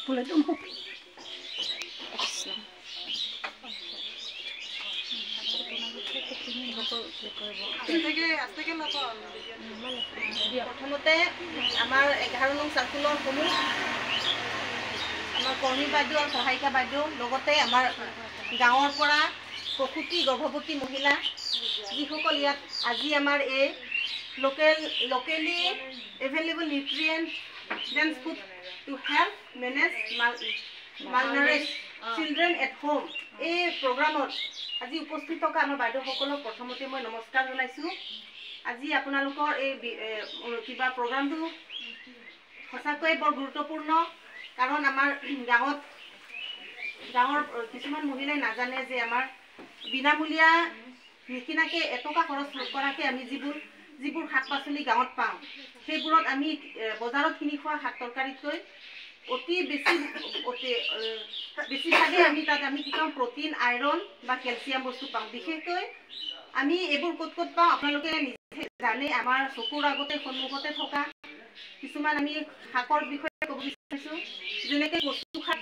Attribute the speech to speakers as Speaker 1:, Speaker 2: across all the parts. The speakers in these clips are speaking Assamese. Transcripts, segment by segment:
Speaker 1: প্ৰথমতে আমাৰ 11 নং চাৰ্কুলৰ সমূহ আমাৰ কৰ্মী বাইদেউ আৰু সহায়িকা বাইদেউ লগতে আমাৰ গাঁৱৰ পৰা প্ৰসূতি গৰ্ভৱতী মহিলা যিসকল ইয়াত আজি আমাৰ এই locally available nutrients food to help manage malnourished children at home এই প্ৰগ্ৰামত আজি উপস্থিত থকা আমাৰ বাইদেউসকলক প্ৰথমতে মই নমস্কাৰ জনাইছোঁ। আজি আপোনালোকৰ এই কিবা প্ৰগ্ৰামটো সঁচাকৈ বৰ গুৰুত্বপূৰ্ণ কাৰণ আমাৰ গাঁৱৰ কিছুমান মহিলাই নাজানে যে আমাৰ বিনামূলীয়া নিকিনাকে এটকা খৰচ নকৰাকৈ আমি যিবোৰ শাক পাচলি গাঁৱত পাওঁ সেইবোৰত আমি বজাৰত কিনি খোৱা শাক তৰকাৰীতকৈ অতি বেছিভাগে আমি কি পাওঁ প্ৰটিন আইৰণ বা কেলছিয়াম বস্তু পাওঁ। বিশেষকৈ আমি এইবোৰ ক'ত পাওঁ আপোনালোকে নিজে জানে। আমাৰ চকুৰ আগতে সন্মুখতে থকা কিছুমান আমি শাকৰ বিষয়ে ক'ব বিচাৰিছোঁ যেনেকৈ কচু শাক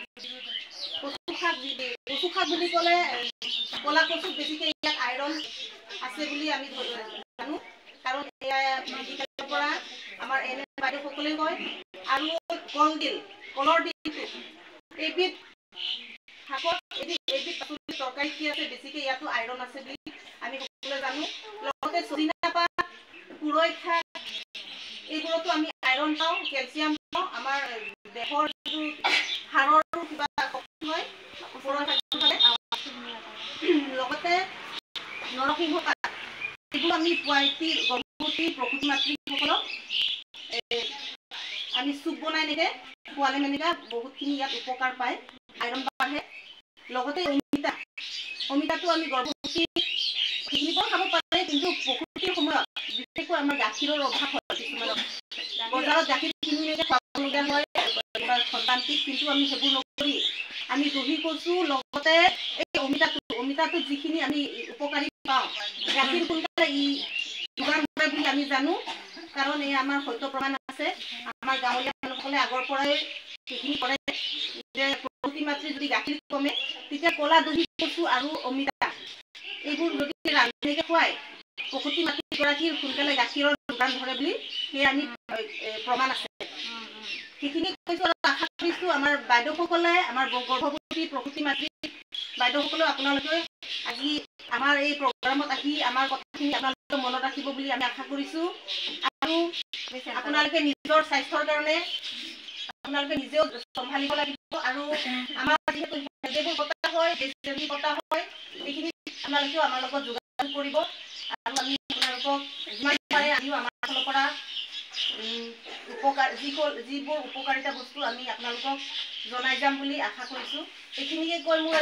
Speaker 1: বুলি ক'লে ক'লা কচুত বেছিকৈ ইয়াত আইৰণ আছে বুলি আমি জানো কাৰণ এয়া মেডিকেলৰ পৰা আমাৰ এনে বাইদেউসকলে কয়। আৰু কলৰ দিলটো এইবিধ শাকত এইবিধ পাচলি তৰকাৰী কি আছে বেছিকৈ ইয়াতো আইৰণ আছে বুলি আমি সকলোৱে জানো। লগতে চজিনা পাত পুৰৈ শাক এইবোৰতো আমি আইৰণ পাওঁ কেলছিয়াম পাওঁ। আমাৰ দেহৰ যিটো হাড়ৰ কিবা শক্তি হয় পুৰৈ শাকটো খালে। লগতে নৰসিংহ পাত এইবোৰ আমি গৰ্ভৱতী প্ৰসূতি মাতৃসকলক আমি চুপ বনাই এনেকৈ খোৱালে মানে বহুতখিনি ইয়াত উপকাৰ পায় আইৰণ বাঢ়ে। লগতে অমিতাটো আমি গৰ্ভৱতী সেইখিনিৰ খাব পাৰে কিন্তু প্ৰসূতিৰ সময়ত বিশেষকৈ আমাৰ গাখীৰৰ অভাৱ হয়। কিছুমানৰ বজাৰত গাখীৰ কিনি এনেকৈ খুৱাবলগীয়া হয় সন্তানটিক কিন্তু আমি সেইবোৰ নকৰি আমি দহি কচু লগতে এই অমিতাটো যিখিনি আমি উপকাৰী পাওঁ গাখীৰ সোনকালে যোগান ধৰে বুলি আমি জানো কাৰণ এই আমাৰ সত্য প্ৰমাণ আছে। আমাৰ গাঁৱলীয়া মানুহসকলে আগৰ পৰাই সেইখিনি কৰে যে প্ৰসূতি মাতৃ যদি গাখীৰ কমে তেতিয়া ক'লা দহি কচু আৰু অমিতা এইবোৰ যদি ৰান্ধিকে খুৱাই প্ৰসূতি মাতৃগৰাকীৰ সোনকালে গাখীৰৰ যোগান ধৰে বুলি সেয়ে আমি প্ৰমাণ আছে। সেইখিনি কৈছোঁ আৰু আশা কৰিছোঁ আমাৰ বাইদেউসকলে আমাৰ গৰ্ভৱতী প্ৰসূতি মাতৃ বাইদেউসকলেও আপোনালোকে আজি আমাৰ এই প্ৰগ্ৰামত আহি আমাৰ কথাখিনি আপোনালোকে মনত ৰাখিব বুলি আমি আশা কৰিছোঁ। আৰু আপোনালোকে নিজৰ স্বাস্থ্যৰ কাৰণে আপোনালোকে নিজেও চম্ভালিব লাগিব আৰু আমাৰ যিহেতু হেল্থবোৰ পতা হয় পতা হয় সেইখিনি আপোনালোকেও আমাৰ লগত যোগাযোগ কৰিব আৰু আমি আপোনালোকক যিমান পাৰে আমিও আমাৰ ফালৰ পৰা যিবোৰ উপকাৰিতা বস্তু আমি আপোনালোকক জনাই যাম বুলি আশা কৰিছোঁ। এইখিনিকে কৈ মোৰ